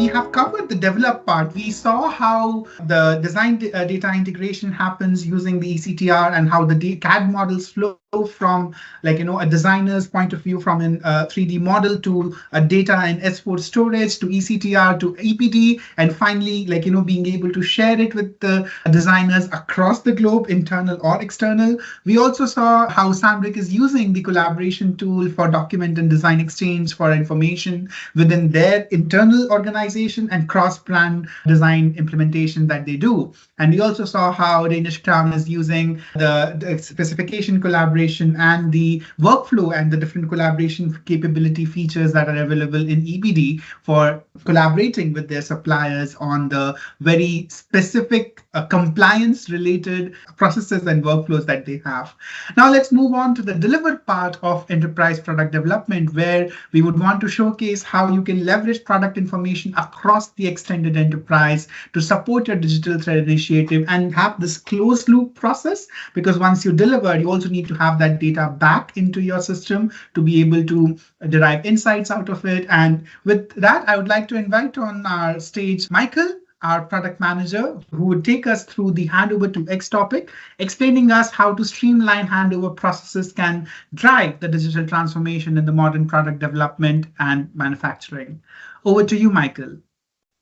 we have covered the develop part. We saw how the design data integration happens using the ECTR and how the CAD models flow from a designer's point of view from a 3D model to a data in S4 storage to ECTR to EPD, and finally being able to share it with the designers across the globe, internal or external. We also saw how Sambrick is using the collaboration tool for document and design exchange for information within their internal organization and cross-brand design implementation that they do. And we also saw how Danish Crown is using the specification collaboration and the workflow and the different collaboration capability features that are available in EBD for collaborating with their suppliers on the very specific compliance-related processes and workflows that they have. Now let's move on to the delivered part of enterprise product development, where we would want to showcase how you can leverage product information across the extended enterprise to support your digital thread initiative and have this closed loop process, because once you deliver, you also need to have that data back into your system to be able to derive insights out of it. And with that, I would like to invite on our stage Michael, our product manager, who would take us through the Handover-to-X topic, explaining us how to streamline handover processes can drive the digital transformation in the modern product development and manufacturing. Over to you, Michael.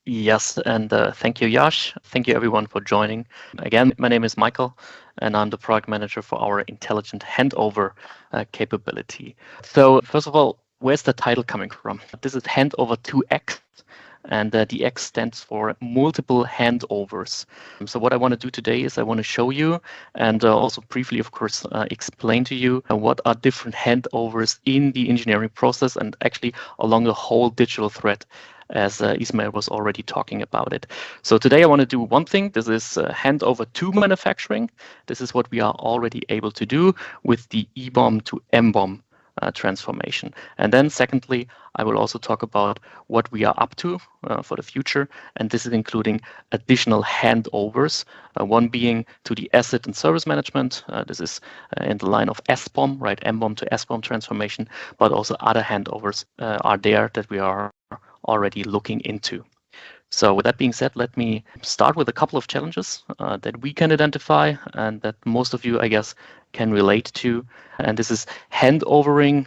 Yes, and thank you, Yash. Thank you, everyone, for joining. Again, my name is Michael, and I'm the product manager for our intelligent handover capability. So first of all, where's the title coming from? This is Handover-to-X. And the X stands for multiple handovers. So what I want to do today is I want to show you and also briefly, of course, explain to you what are different handovers in the engineering process and actually along the whole digital thread, as Ismail was already talking about it. So today I want to do one thing. This is handover to manufacturing. This is what we are already able to do with the EBOM to MBOM transformation. And then secondly, I will also talk about what we are up to for the future. And this is including additional handovers, one being to the asset and service management. This is in the line of SBOM, right? MBOM to SBOM transformation, but also other handovers are there that we are already looking into. So with that being said, let me start with a couple of challenges that we can identify and that most of you, I guess, can relate to. And this is handovering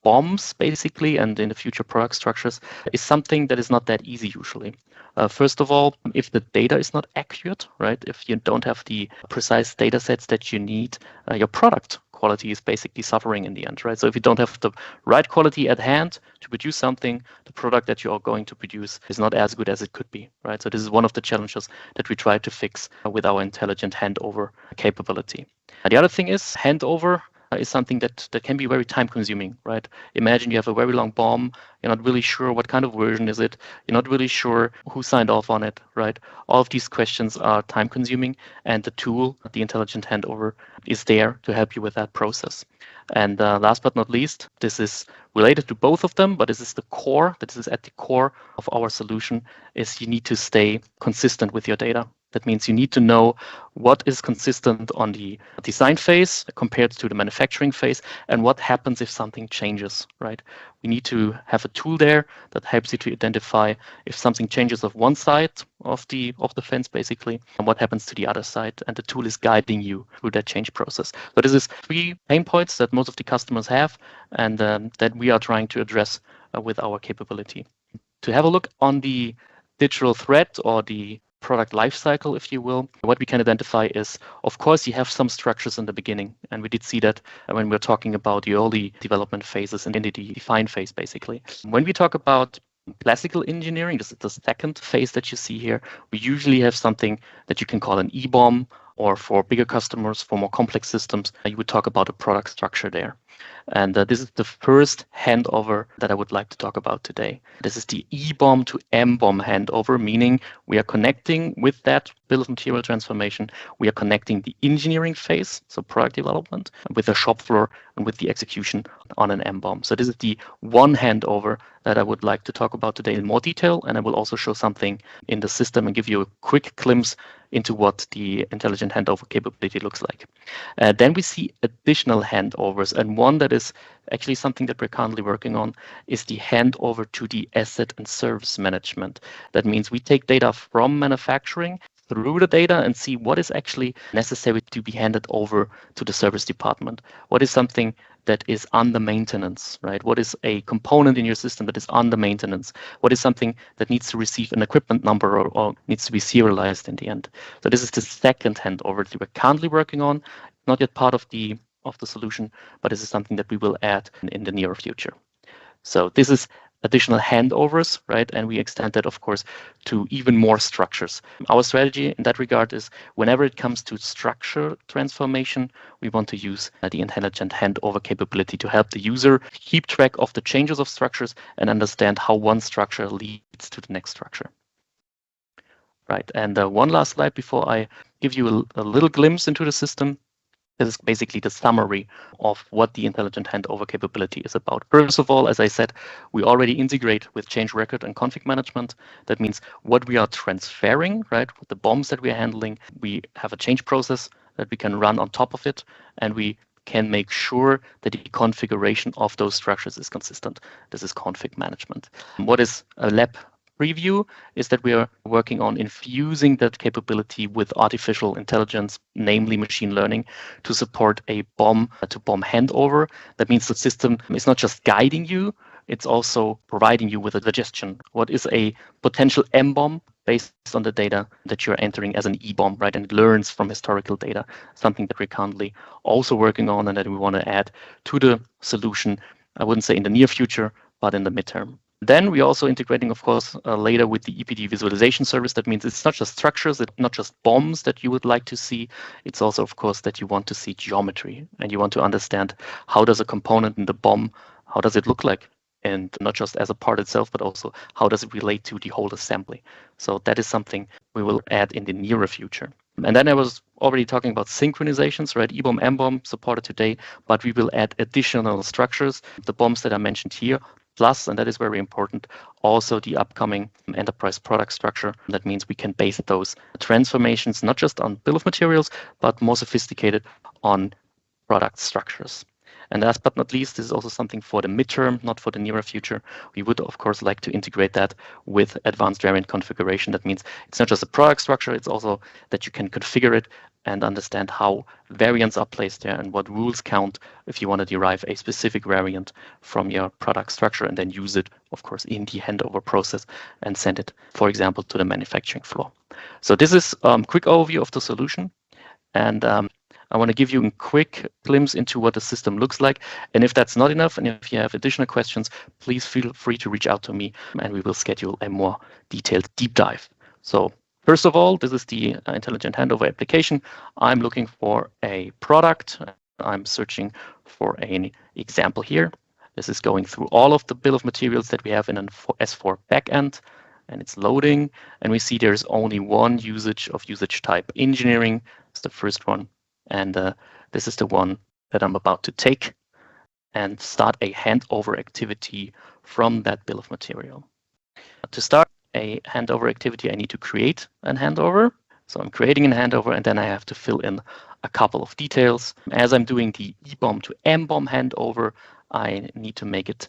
BOMs, basically, and in the future product structures is something that is not that easy usually. First of all, if the data is not accurate, right? If you don't have the precise data sets that you need, your product quality is basically suffering in the end, right? So if you don't have the right quality at hand to produce something, the product that you are going to produce is not as good as it could be, right? So this is one of the challenges that we try to fix with our intelligent handover capability. And the other thing is handover is something that can be very time consuming, right? Imagine you have a very long BOM, you're not really sure what kind of version is it, you're not really sure who signed off on it, right? All of these questions are time consuming, and the tool, the intelligent handover, is there to help you with that process. And last but not least, this is related to both of them, but this is the core, this is at the core of our solution, is you need to stay consistent with your data. That means you need to know what is consistent on the design phase compared to the manufacturing phase, and what happens if something changes, right? We need to have a tool there that helps you to identify if something changes of one side of the fence, basically, and what happens to the other side. And the tool is guiding you through that change process. So this is 3 pain points that most of the customers have, and that we are trying to address with our capability. To have a look on the digital thread or the product lifecycle, if you will, what we can identify is, of course, you have some structures in the beginning. And we did see that when we're talking about the early development phases and in the define phase, basically. When we talk about classical engineering, this is the second phase that you see here, we usually have something that you can call an EBOM, or for bigger customers, for more complex systems, you would talk about a product structure there. And this is the first handover that I would like to talk about today. This is the EBOM to MBOM handover, meaning we are connecting with that bill of material transformation. We are connecting the engineering phase, so product development, with the shop floor and with the execution on an MBOM. So this is the one handover that I would like to talk about today in more detail. And I will also show something in the system and give you a quick glimpse into what the intelligent handover capability looks like. Then we see additional handovers, and one that is actually something that we're currently working on is the handover to the asset and service management. That means we take data from manufacturing through the data and see what is actually necessary to be handed over to the service department. What is something that is under maintenance, right? What is a component in your system that is under maintenance? What is something that needs to receive an equipment number or needs to be serialized in the end? So this is the second handover that we're currently working on, not yet part of the solution, but this is something that we will add in the near future. So this is additional handovers, right? And we extend that, of course, to even more structures. Our strategy in that regard is whenever it comes to structure transformation, we want to use the intelligent handover capability to help the user keep track of the changes of structures and understand how one structure leads to the next structure. Right, and one last slide before I give you a little glimpse into the system. This is basically the summary of what the intelligent handover capability is about. First of all, as I said, we already integrate with change record and config management. That means what we are transferring, right? With the BOMs that we are handling, we have a change process that we can run on top of it, and we can make sure that the configuration of those structures is consistent. This is config management. What is a lab preview is that we are working on infusing that capability with artificial intelligence, namely machine learning, to support a BOM to BOM handover. That means the system is not just guiding you, it's also providing you with a suggestion. What is a potential MBOM based on the data that you're entering as an EBOM, right? And it learns from historical data, something that we're currently also working on and that we want to add to the solution. I wouldn't say in the near future, but in the midterm. Then we're also integrating, of course, later with the EPD visualization service. That means it's not just structures, it's not just BOMs that you would like to see. It's also, of course, that you want to see geometry and you want to understand how does a component in the BOM, how does it look like? And not just as a part itself, but also how does it relate to the whole assembly? So that is something we will add in the nearer future. And then I was already talking about synchronizations, right? EBOM, MBOM supported today, but we will add additional structures, the BOMs that I mentioned here, plus, and that is very important, also the upcoming enterprise product structure. That means we can base those transformations not just on bill of materials, but more sophisticated on product structures. And last but not least, this is also something for the midterm, not for the nearer future. We would, of course, like to integrate that with advanced variant configuration. That means it's not just a product structure, it's also that you can configure it and understand how variants are placed there and what rules count if you want to derive a specific variant from your product structure and then use it, of course, in the handover process and send it, for example, to the manufacturing floor. So this is a quick overview of the solution. And I want to give you a quick glimpse into what the system looks like. And if that's not enough, and if you have additional questions, please feel free to reach out to me and we will schedule a more detailed deep dive. So first of all, this is the intelligent handover application. I'm looking for a product. I'm searching for an example here. This is going through all of the bill of materials that we have in an S4 backend, and it's loading. And we see there's only one usage of usage type engineering. It's the first one. And this is the one that I'm about to take and start a handover activity from that bill of material. To start a handover activity, I need to create a handover. So I'm creating a handover and then I have to fill in a couple of details. As I'm doing the EBOM to MBOM handover, I need to make it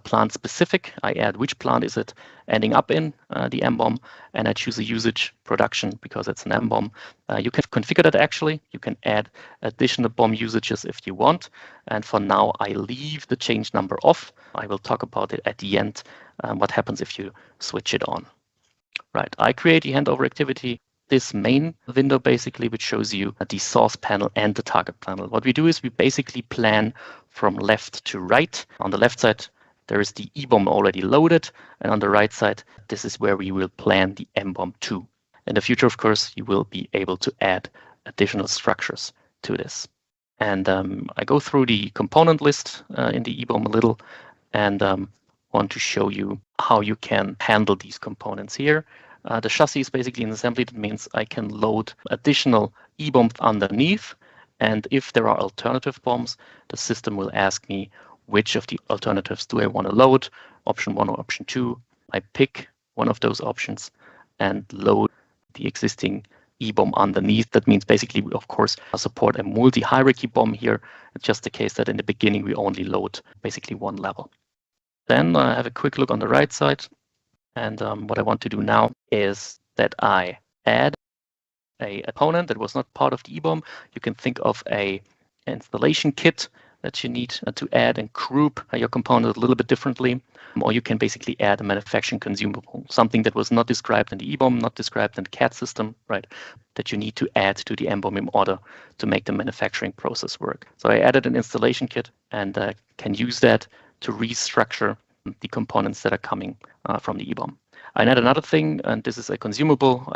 plant specific. I add which plant is it ending up in, the MBOM, and I choose a usage production because it's an MBOM. You can configure that actually. You can add additional BOM usages if you want. And for now, I leave the change number off. I will talk about it at the end, what happens if you switch it on. Right, I create the handover activity. This main window basically, which shows you the source panel and the target panel. What we do is we basically plan from left to right. On the left side, there is the EBOM already loaded, and on the right side, this is where we will plan the MBOM to. In the future, of course, you will be able to add additional structures to this. And I go through the component list in the EBOM a little and want to show you how you can handle these components here. The chassis is basically an assembly. That means I can load additional EBOMs underneath. And if there are alternative BOMs, the system will ask me which of the alternatives do I want to load, option 1 or option 2. I pick one of those options and load the existing EBOM underneath. That means basically we, of course, support a multi-hierarchy BOM here. It's just the case that in the beginning, we only load basically one level. Then I have a quick look on the right side. And what I want to do now is that I add a component that was not part of the EBOM. You can think of an installation kit that you need to add and group your component a little bit differently. Or you can basically add a manufacturing consumable, something that was not described in the EBOM, not described in the CAD system, right? That you need to add to the MBOM in order to make the manufacturing process work. So I added an installation kit and can use that to restructure the components that are coming from the EBOM. I add another thing, and this is a consumable.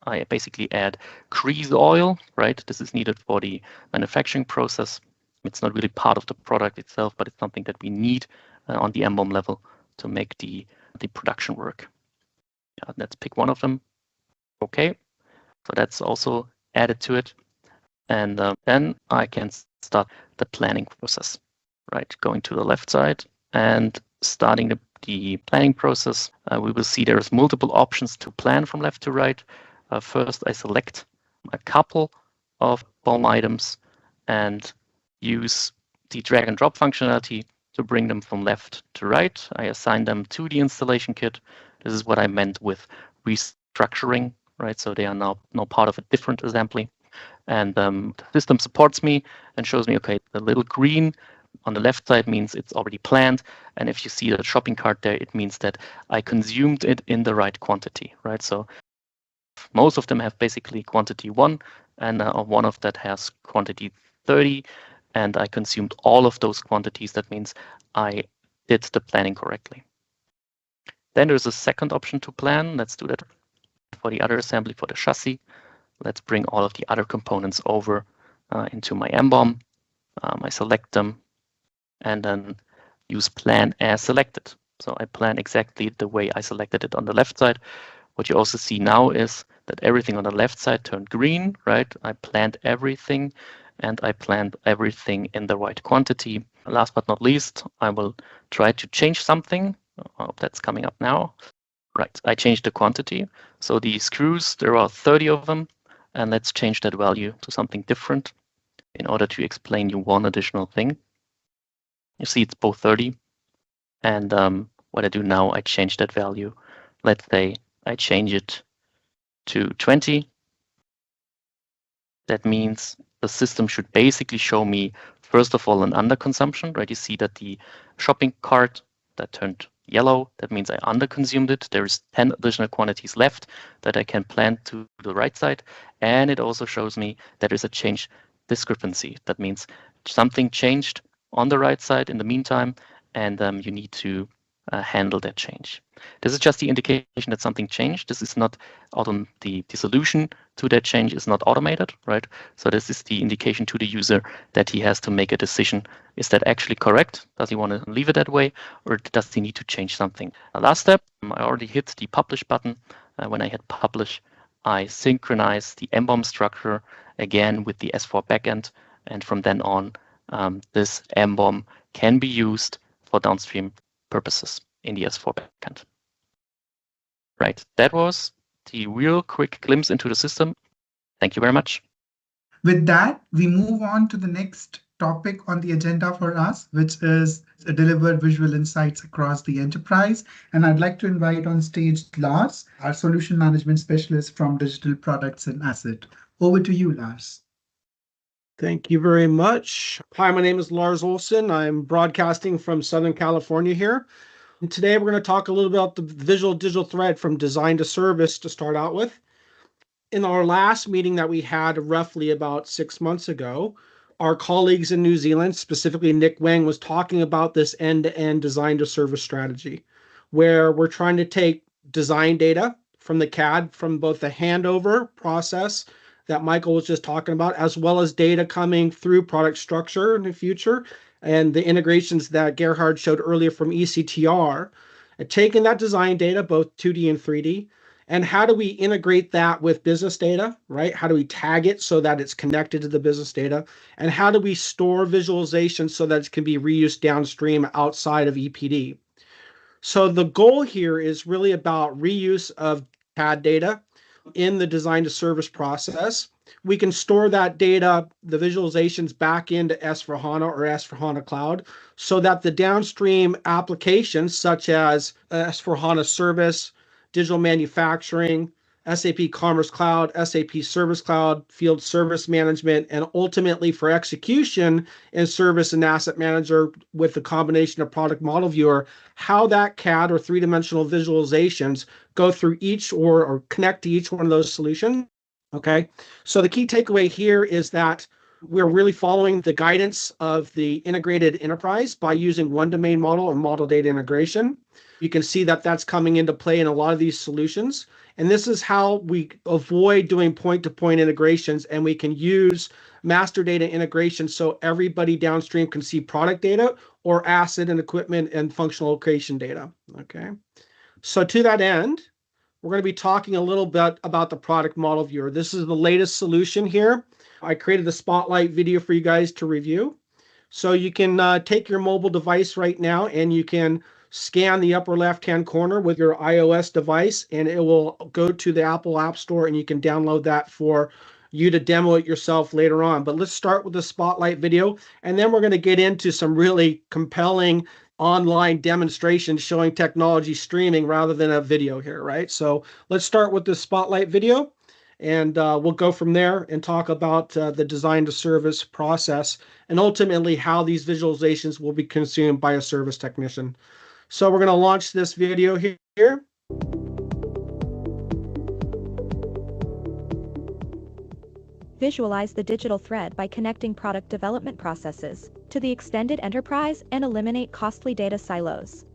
I basically add grease oil, right? This is needed for the manufacturing process. It's not really part of the product itself, but it's something that we need on the MBOM level to make the production work. Yeah, let's pick one of them. Okay, so that's also added to it. And then I can start the planning process, right? Going to the left side and starting the planning process. We will see there's multiple options to plan from left to right. First, I select a couple of BOM items and use the drag and drop functionality to bring them from left to right. I assign them to the installation kit. This is what I meant with restructuring, right? So they are now part of a different assembly. And the system supports me and shows me, okay, the little green on the left side means it's already planned. And if you see the shopping cart there, it means that I consumed it in the right quantity, right? So most of them have basically quantity 1, and one of that has quantity 30. And I consumed all of those quantities. That means I did the planning correctly. Then there's a second option to plan. Let's do that for the other assembly for the chassis. Let's bring all of the other components over into my MBOM. I select them and then use plan as selected. So I plan exactly the way I selected it on the left side. What you also see now is that everything on the left side turned green, right? I planned everything and I planned everything in the right quantity. Last but not least, I will try to change something. Oh, that's coming up now. Right, I changed the quantity. So the screws, there are 30 of them, and let's change that value to something different in order to explain you one additional thing. You see it's both 30. And what I do now, I change that value. Let's say I change it to 20. That means the system should basically show me, first of all, an underconsumption, right? You see that the shopping cart that turned yellow, that means I underconsumed it. There's 10 additional quantities left that I can plan to the right side. And it also shows me that there's a change discrepancy. That means something changed on the right side in the meantime, and you need to handle that change. This is just the indication that something changed. This is not the solution to that change is not automated, right? So this is the indication to the user that he has to make a decision. Is that actually correct? Does he want to leave it that way, or does he need to change something? Last step, I already hit the publish button. When I hit publish, I synchronize the MBOM structure again with the S4 backend, and from then on, this MBOM can be used for downstream purposes in the S4 backend. Right, that was the real quick glimpse into the system. Thank you very much. With that, we move on to the next topic on the agenda for us, which is deliver visual insights across the enterprise. And I'd like to invite on stage Lars, our solution management specialist from Digital Products and Asset. Over to you, Lars. Thank you very much. Hi, my name is Lars Olson. I'm broadcasting from Southern California here. And today we're going to talk a little about the visual digital thread from design to service to start out with. In our last meeting that we had roughly about 6 months ago, our colleagues in New Zealand, specifically Nick Wang, was talking about this end-to-end design to service strategy, where we're trying to take design data from the CAD, from both the handover process that Michael was just talking about, as well as data coming through product structure in the future, and the integrations that Gerhard showed earlier from ECTR, and taking that design data, both 2D and 3D, and how do we integrate that with business data, right? How do we tag it so that it's connected to the business data? And how do we store visualization so that it can be reused downstream outside of EPD? So the goal here is really about reuse of CAD data, in the design to service process. We can store that data, the visualizations, back into S/4HANA or S/4HANA Cloud so that the downstream applications such as S/4HANA Service, Digital Manufacturing, SAP Commerce Cloud, SAP Service Cloud, Field Service Management, and ultimately for execution in Service and Asset Manager with the combination of Product Model Viewer, how that CAD or three-dimensional visualizations go through each or connect to each one of those solutions. Okay, so the key takeaway here is that we're really following the guidance of the integrated enterprise by using one domain model and model data integration. You can see that that's coming into play in a lot of these solutions. And this is how we avoid doing point-to-point integrations, and we can use master data integration so everybody downstream can see product data or asset and equipment and functional location data. Okay, so to that end, we're going to be talking a little bit about the Product Model Viewer. This is the latest solution here. I created a spotlight video for you guys to review. So you can take your mobile device right now and you can scan the upper left-hand corner with your iOS device, and it will go to the Apple App Store, and you can download that for you to demo it yourself later on. But let's start with the spotlight video, and then we're going to get into some really compelling online demonstrations showing technology streaming rather than a video here, right? So let's start with the spotlight video, and we'll go from there and talk about the design to service process and ultimately how these visualizations will be consumed by a service technician. So we're going to launch this video here. Visualize the digital thread by connecting product development processes to the extended enterprise and eliminate costly data silos.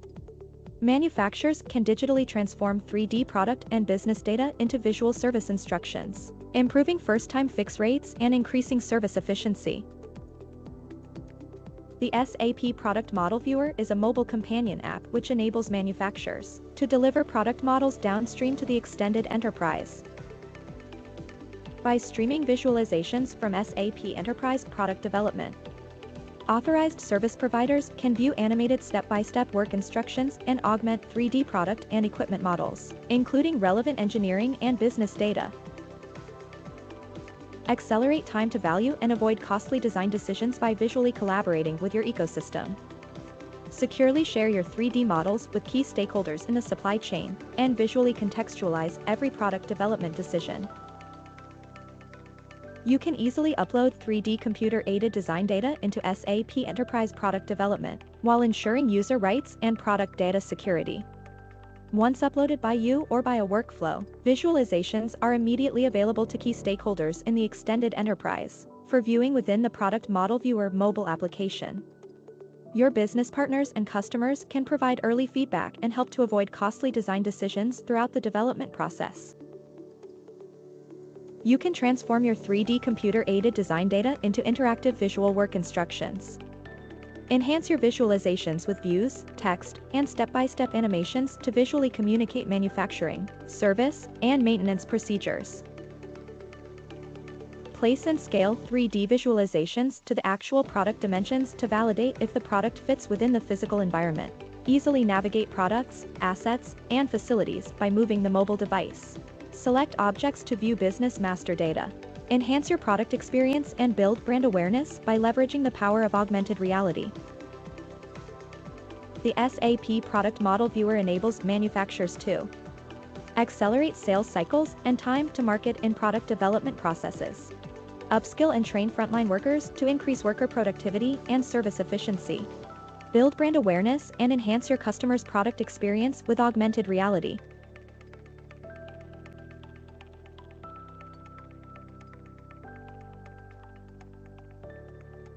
Manufacturers can digitally transform 3D product and business data into visual service instructions, improving first-time fix rates and increasing service efficiency. The SAP Product Model Viewer is a mobile companion app which enables manufacturers to deliver product models downstream to the extended enterprise. By streaming visualizations from SAP Enterprise Product Development, authorized service providers can view animated step-by-step work instructions and augment 3D product and equipment models, including relevant engineering and business data. Accelerate time to value and avoid costly design decisions by visually collaborating with your ecosystem. Securely share your 3D models with key stakeholders in the supply chain and visually contextualize every product development decision. You can easily upload 3D computer-aided design data into SAP Enterprise Product Development while ensuring user rights and product data security. Once uploaded by you or by a workflow, visualizations are immediately available to key stakeholders in the extended enterprise for viewing within the Product Model Viewer mobile application. Your business partners and customers can provide early feedback and help to avoid costly design decisions throughout the development process. You can transform your 3D computer-aided design data into interactive visual work instructions. Enhance your visualizations with views, text, and step-by-step animations to visually communicate manufacturing, service, and maintenance procedures. Place and scale 3D visualizations to the actual product dimensions to validate if the product fits within the physical environment. Easily navigate products, assets, and facilities by moving the mobile device. Select objects to view business master data. Enhance your product experience and build brand awareness by leveraging the power of augmented reality. The SAP Product Model Viewer enables manufacturers to accelerate sales cycles and time to market in product development processes. Upskill and train frontline workers to increase worker productivity and service efficiency. Build brand awareness and enhance your customers' product experience with augmented reality.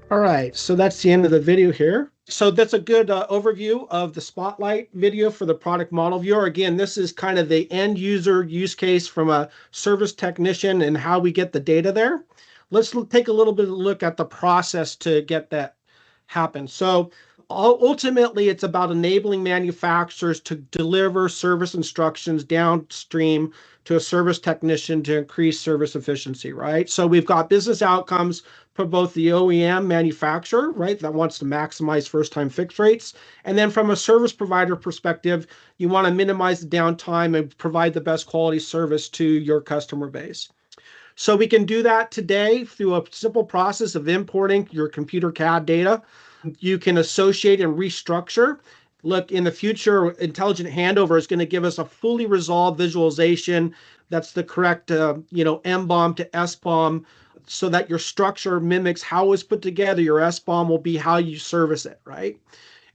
All right, so that's the end of the video here. So that's a good overview of the spotlight video for the Product Model Viewer. Again, this is kind of the end user use case from a service technician and how we get the data there. Let's take a little bit of a look at the process to get that happen. So Ultimately, it's about enabling manufacturers to deliver service instructions downstream to a service technician to increase service efficiency, right? So we've got business outcomes for both the OEM manufacturer, right, that wants to maximize first-time fix rates. And then from a service provider perspective, you want to minimize the downtime and provide the best quality service to your customer base. So we can do that today through a simple process of importing your computer CAD data. You can associate and restructure. Look, in the future, Intelligent Handover is going to give us a fully resolved visualization that's the correct, MBOM to SBOM, so that your structure mimics how it's put together. Your SBOM will be how you service it, right?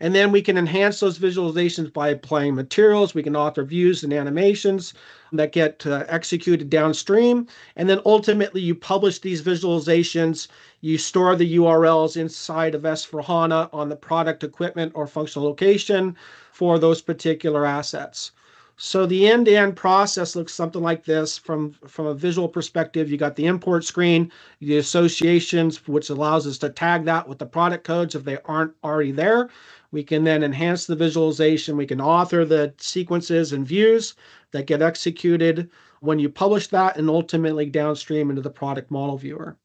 And then we can enhance those visualizations by applying materials. We can author views and animations that get executed downstream. And then ultimately you publish these visualizations. You store the URLs inside of S/4HANA on the product, equipment, or functional location for those particular assets. So the end-to-end process looks something like this. From a visual perspective, you got the import screen, the associations, which allows us to tag that with the product codes if they aren't already there. We can then enhance the visualization. We can author the sequences and views that get executed when you publish that, and ultimately downstream into the product model viewer.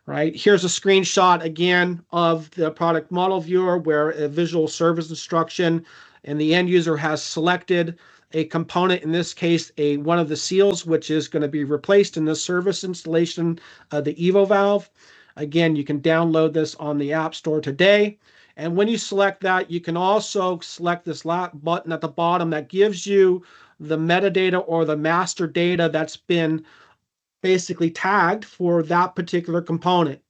Right, here's a screenshot again of the product model viewer where a visual service instruction and the end user has selected a component, in this case, one of the seals, which is going to be replaced in the service installation of the Evo valve. Again, you can download this on the App Store today. And when you select that, you can also select this button at the bottom that gives you the metadata or the master data that's been basically tagged for that particular component.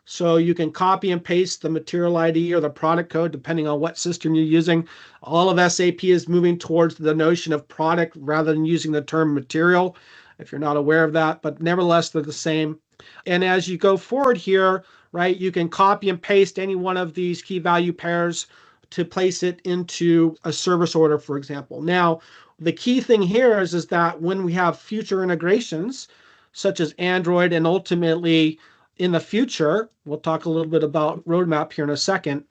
So you can copy and paste the material ID or the product code, depending on what system you're using. All of SAP is moving towards the notion of product rather than using the term material, if you're not aware of that, but nevertheless, they're the same. And as you go forward here, right, you can copy and paste any one of these key value pairs to place it into a service order, for example. Now, the key thing here is that when we have future integrations, such as Android, and ultimately in the future, we'll talk a little bit about roadmap here in a second,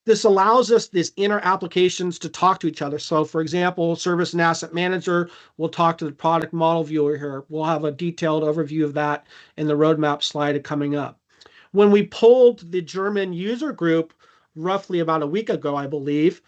this allows us, these inner applications, to talk to each other. So for example, Service and Asset Manager will talk to the Product Model Viewer here. We'll have a detailed overview of that in the roadmap slide coming up. When we polled the German user group roughly about a week ago, I believe,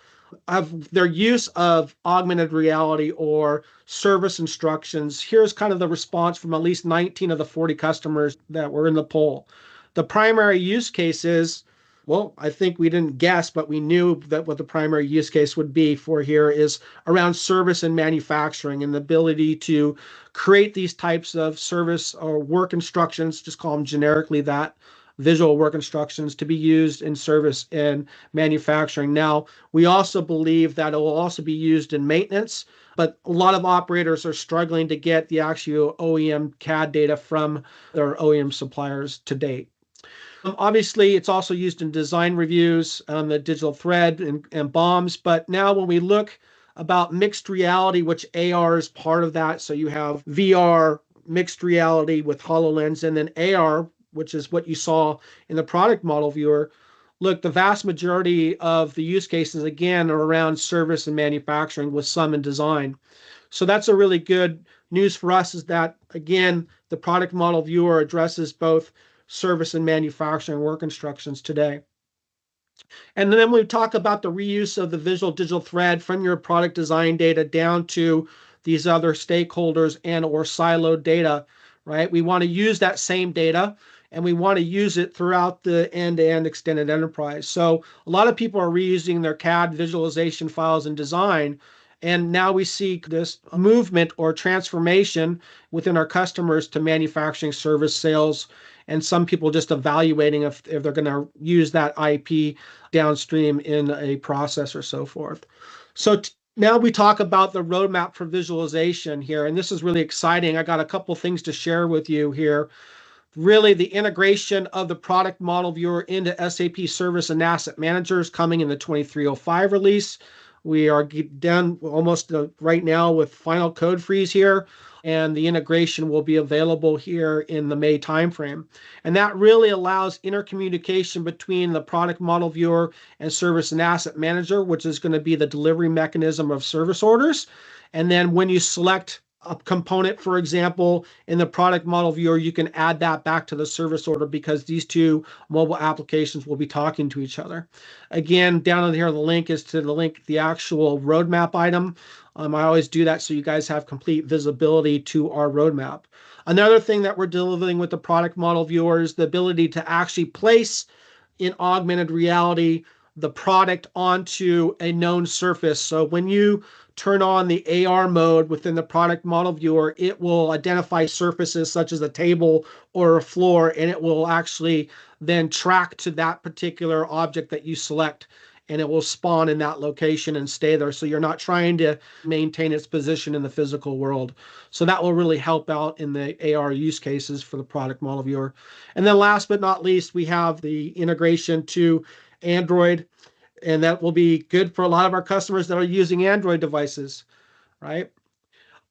of their use of augmented reality or service instructions, here's kind of the response from at least 19 of the 40 customers that were in the poll. The primary use case is, well, I think we didn't guess, but we knew that what the primary use case would be for here is around service and manufacturing and the ability to create these types of service or work instructions, just call them generically that, visual work instructions to be used in service and manufacturing. Now, we also believe that it will also be used in maintenance, but a lot of operators are struggling to get the actual OEM CAD data from their OEM suppliers to date. Obviously, it's also used in design reviews on the digital thread and BOMs. But now when we look about mixed reality, which AR is part of that, so you have VR, mixed reality with HoloLens, and then AR, which is what you saw in the product model viewer. Look, the vast majority of the use cases, again, are around service and manufacturing with some in design. So that's a really good news for us, is that, again, the product model viewer addresses both service and manufacturing work instructions today. And then we talk about the reuse of the visual digital thread from your product design data down to these other stakeholders and or siloed data, right? We want to use that same data and we want to use it throughout the end-to-end extended enterprise. So a lot of people are reusing their CAD visualization files in design. And now we see this movement or transformation within our customers to manufacturing, service, sales, and some people just evaluating if they're going to use that IP downstream in a process or so forth. So now we talk about the roadmap for visualization here, and this is really exciting. I got a couple things to share with you here. Really, the integration of the product model viewer into SAP Service and Asset Managers coming in the 2305 release. We are done almost right now with final code freeze here, and the integration will be available here in the May timeframe. And that really allows intercommunication between the product model viewer and service and asset manager, which is going to be the delivery mechanism of service orders. And then when you select a component, for example, in the product model viewer, you can add that back to the service order because these two mobile applications will be talking to each other. Again, down here, the link is to the actual roadmap item. I always do that so you guys have complete visibility to our roadmap. Another thing that we're delivering with the product model viewer is the ability to actually place in augmented reality the product onto a known surface. So when you turn on the AR mode within the product model viewer, it will identify surfaces such as a table or a floor, and it will actually then track to that particular object that you select, and it will spawn in that location and stay there. So you're not trying to maintain its position in the physical world. So that will really help out in the AR use cases for the product model viewer. And then last but not least, we have the integration to Android, and that will be good for a lot of our customers that are using Android devices, right?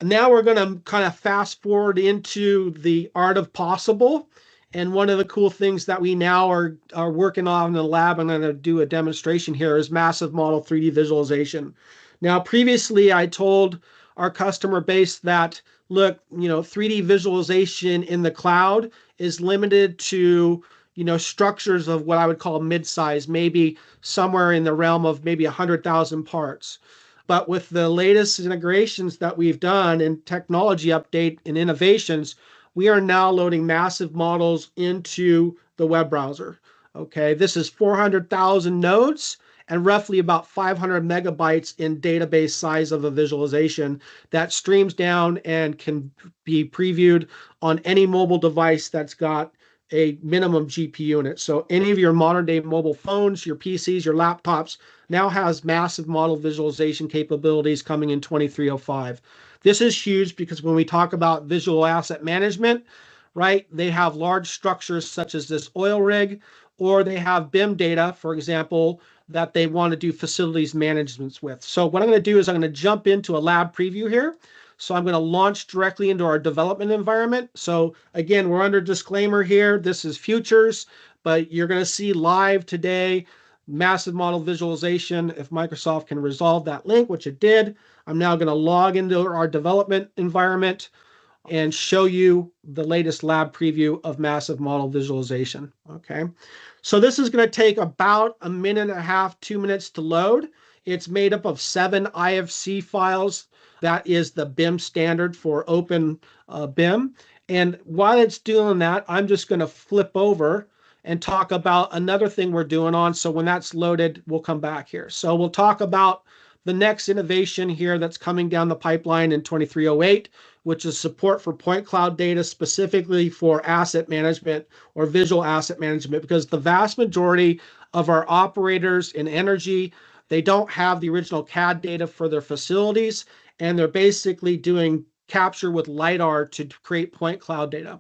Now we're going to kind of fast forward into the art of possible. And one of the cool things that we now are working on in the lab, I'm going to do a demonstration here, is massive model 3D visualization. Now, previously I told our customer base that, look, 3D visualization in the cloud is limited to structures of what I would call mid-size, maybe somewhere in the realm of maybe 100,000 parts. But with the latest integrations that we've done and technology update and innovations, we are now loading massive models into the web browser. Okay, this is 400,000 nodes and roughly about 500 megabytes in database size of a visualization that streams down and can be previewed on any mobile device that's got a minimum GPU in it. So any of your modern day mobile phones, your PCs, your laptops now has massive model visualization capabilities coming in 2305. This is huge because when we talk about visual asset management, right, they have large structures such as this oil rig, or they have BIM data, for example, that they want to do facilities managements with. So what I'm going to do is I'm going to jump into a lab preview here. So I'm going to launch directly into our development environment. So again, we're under disclaimer here. This is futures, but you're going to see live today, massive model visualization. If Microsoft can resolve that link, which it did, I'm now going to log into our development environment and show you the latest lab preview of massive model visualization. Okay. So this is going to take about 1.5 minutes, 2 minutes to load. It's made up of 7 IFC files. That is the BIM standard for open BIM. And while it's doing that, I'm just going to flip over and talk about another thing we're doing on. So when that's loaded, we'll come back here. So we'll talk about the next innovation here that's coming down the pipeline in 2308, which is support for point cloud data specifically for asset management or visual asset management, because the vast majority of our operators in energy, they don't have the original CAD data for their facilities, and they're basically doing capture with LiDAR to create point cloud data.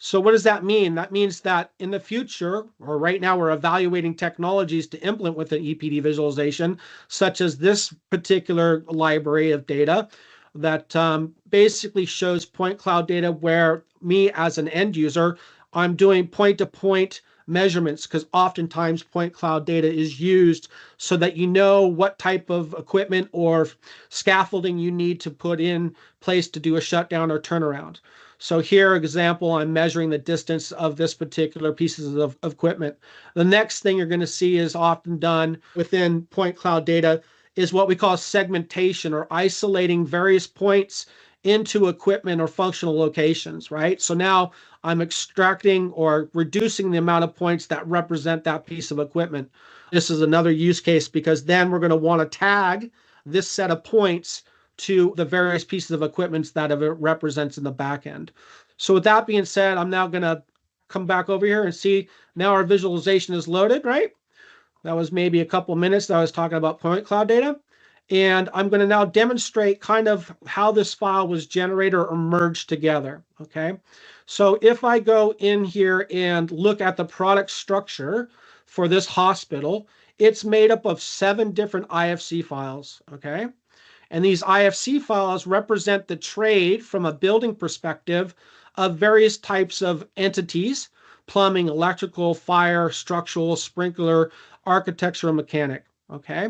So what does that mean? That means that in the future, or right now, we're evaluating technologies to implement with an EPD visualization, such as this particular library of data that basically shows point cloud data where me as an end user, I'm doing point-to-point measurements, because oftentimes point cloud data is used so that you know what type of equipment or scaffolding you need to put in place to do a shutdown or turnaround. So here, example, I'm measuring the distance of this particular pieces of equipment. The next thing you're going to see is often done within point cloud data is what we call segmentation, or isolating various points into equipment or functional locations, right? So now I'm extracting or reducing the amount of points that represent that piece of equipment. This is another use case because then we're going to want to tag this set of points to the various pieces of equipment that it represents in the back end. So with that being said, I'm now going to come back over here and see now our visualization is loaded, right? That was maybe a couple minutes that I was talking about point cloud data. And I'm going to now demonstrate kind of how this file was generated or merged together, okay? So if I go in here and look at the product structure for this hospital. It's made up of 7 different IFC files, okay? And these IFC files represent the trade from a building perspective of various types of entities: plumbing, electrical, fire, structural, sprinkler, architectural, mechanic, okay?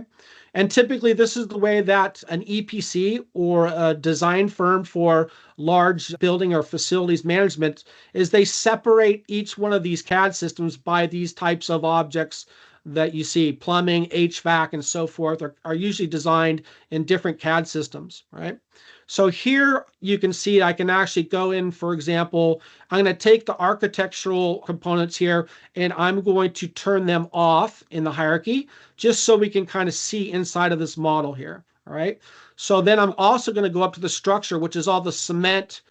And typically this is the way that an EPC or a design firm for large building or facilities management is. They separate each one of these CAD systems by these types of objects that you see. Plumbing, HVAC, and so forth are usually designed in different CAD systems, right? So here you can see I can actually go in, for example, I'm going to take the architectural components here and I'm going to turn them off in the hierarchy just so we can kind of see inside of this model here, all right? So then I'm also going to go up to the structure, which is all the cement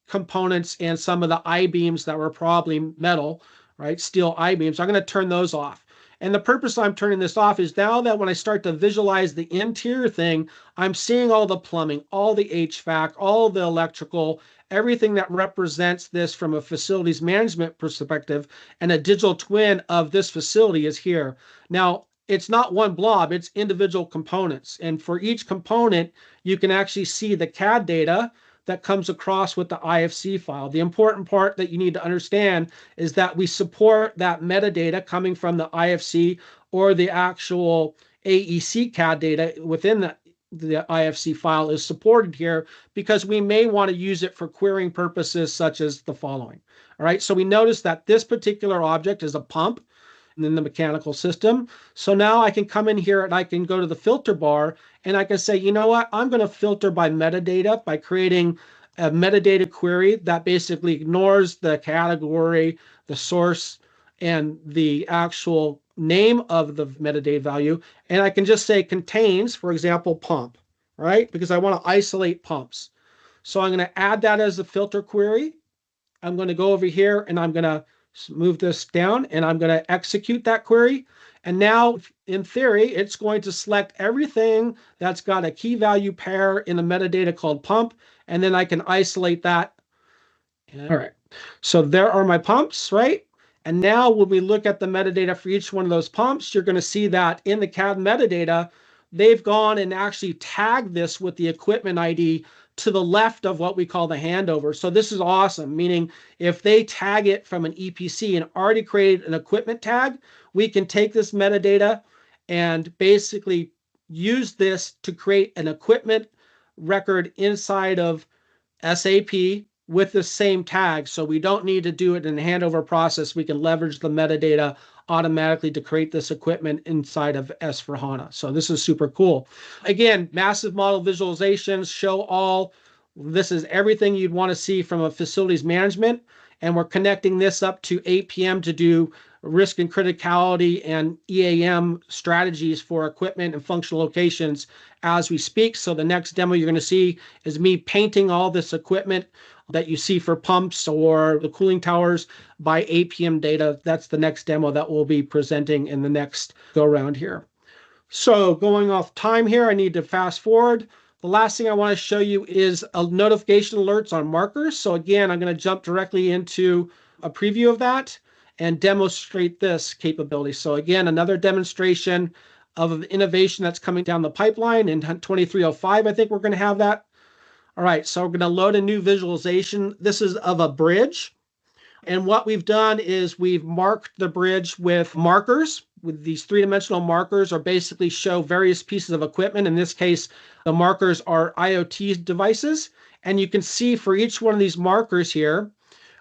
components and some of the I-beams that were probably metal, right? Steel I-beams. I'm going to turn those off. And the purpose I'm turning this off is now that when I start to visualize the interior thing, I'm seeing all the plumbing, all the HVAC, all the electrical, everything that represents this from a facilities management perspective, and a digital twin of this facility is here. Now, it's not one blob, it's individual components. And for each component, you can actually see the CAD data that comes across with the IFC file. The important part that you need to understand is that we support that metadata coming from the IFC or the actual AEC CAD data within the IFC file is supported here, because we may want to use it for querying purposes such as the following. All right, so we notice that this particular object is a pump in the mechanical system. So now I can come in here and I can go to the filter bar and I can say, you know what, I'm going to filter by metadata by creating a metadata query that basically ignores the category, the source, and the actual name of the metadata value. And I can just say contains, for example, pump, right? Because I want to isolate pumps. So I'm going to add that as a filter query. I'm going to go over here and I'm going to move this down and I'm going to execute that query. And now in theory, it's going to select everything that's got a key value pair in the metadata called pump. And then I can isolate that. All right. So there are my pumps, right? And now when we look at the metadata for each one of those pumps, you're going to see that in the CAD metadata, they've gone and actually tagged this with the equipment ID to the left of what we call the handover. So this is awesome, meaning if they tag it from an EPC and already created an equipment tag, we can take this metadata and basically use this to create an equipment record inside of SAP with the same tag. So we don't need to do it in the handover process. We can leverage the metadata automatically to create this equipment inside of S/4HANA. So this is super cool. Again, massive model visualizations show all. This is everything you'd want to see from a facilities management. And we're connecting this up to 8 p.m. to do risk and criticality and EAM strategies for equipment and functional locations as we speak. So the next demo you're going to see is me painting all this equipment that you see for pumps or the cooling towers by 8 p.m. data. That's the next demo that we'll be presenting in the next go around here. So going off time here, I need to fast forward. The last thing I want to show you is a notification alerts on markers. So again, I'm going to jump directly into a preview of that and demonstrate this capability. So again, another demonstration of innovation that's coming down the pipeline in 2305. I think we're going to have that. All right, so we're going to load a new visualization. This is of a bridge. And what we've done is we've marked the bridge with markers. With these three-dimensional markers are basically show various pieces of equipment. In this case, the markers are IoT devices. And you can see for each one of these markers here,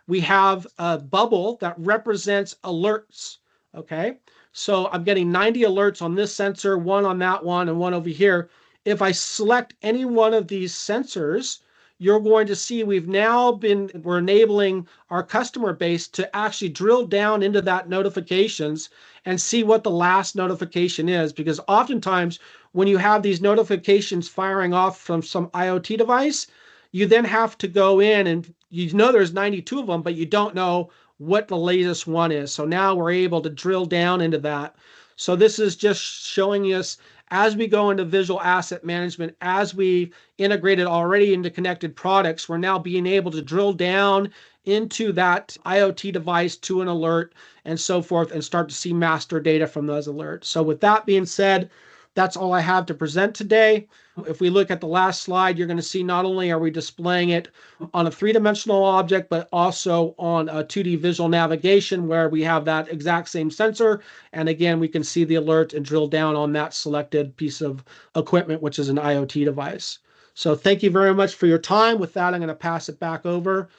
we have a bubble that represents alerts, okay? So I'm getting 90 alerts on this sensor, one on that one, and one over here. If I select any one of these sensors, you're going to see we're enabling our customer base to actually drill down into that notifications and see what the last notification is. Because oftentimes when you have these notifications firing off from some IoT device, you then have to go in and you know there's 92 of them, but you don't know what the latest one is. So now we're able to drill down into that. So this is just showing us as we go into visual asset management, as we integrated already into connected products, we're now being able to drill down into that IoT device to an alert and so forth, and start to see master data from those alerts. So with that being said, that's all I have to present today. If we look at the last slide, you're going to see not only are we displaying it on a three-dimensional object, but also on a 2D visual navigation where we have that exact same sensor. And again, we can see the alert and drill down on that selected piece of equipment, which is an IoT device. So thank you very much for your time. With that, I'm going to pass it back over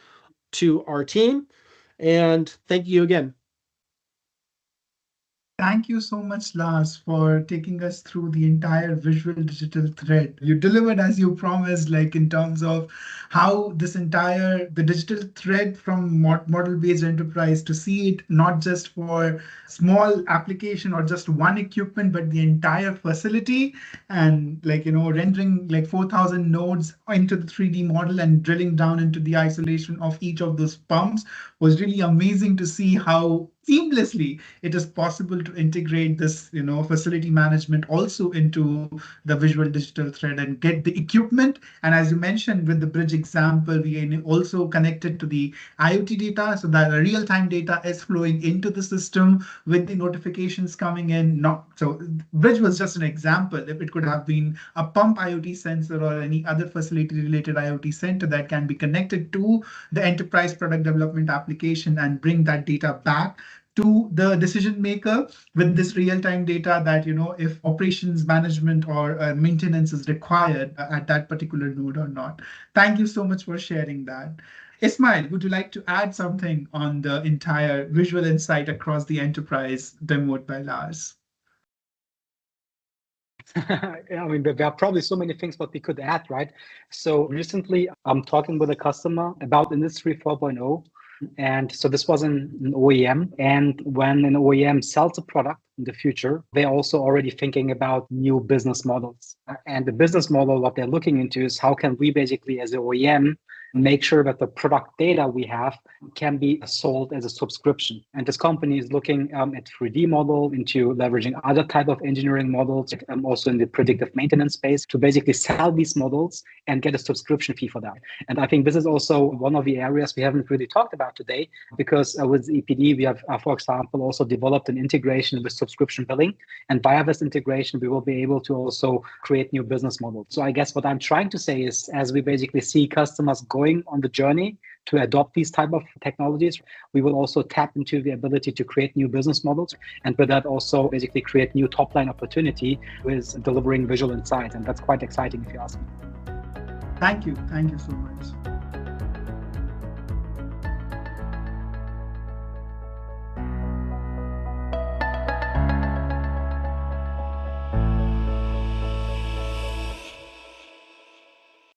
to our team. And thank you again. Thank you so much, Lars, for taking us through the entire visual digital thread. You delivered as you promised, like in terms of how the digital thread from model-based enterprise, to see it not just for small application or just one equipment, but the entire facility, and rendering like 4,000 nodes into the 3D model and drilling down into the isolation of each of those pumps was really amazing to see how seamlessly it is possible to integrate this, facility management also into the visual digital thread and get the equipment. And as you mentioned with the bridge example, we also connected to the IoT data so that real-time data is flowing into the system with the notifications coming in. So bridge was just an example. If it could have been a pump IoT sensor or any other facility-related IoT center that can be connected to the enterprise product development application and bring that data back to the decision maker with this real-time data that, if operations management or maintenance is required at that particular node or not. Thank you so much for sharing that. Ismail, would you like to add something on the entire visual insight across the enterprise demoed by Lars? I mean, there are probably so many things what we could add, right? So recently, I'm talking with a customer about Industry 4.0. And so this was an OEM. And when an OEM sells a product in the future, they're also already thinking about new business models. And the business model, what they're looking into is how can we basically, as an OEM, make sure that the product data we have can be sold as a subscription. And this company is looking at 3D model, into leveraging other type of engineering models, also in the predictive maintenance space, to basically sell these models and get a subscription fee for that. And I think this is also one of the areas we haven't really talked about today, because with EPD, we have, for example, also developed an integration with subscription billing. And via this integration, we will be able to also create new business models. So I guess what I'm trying to say is, as we basically see customers going on the journey to adopt these type of technologies, we will also tap into the ability to create new business models, and with that also basically create new top line opportunity with delivering visual insight. And that's quite exciting if you ask me. Thank you so much.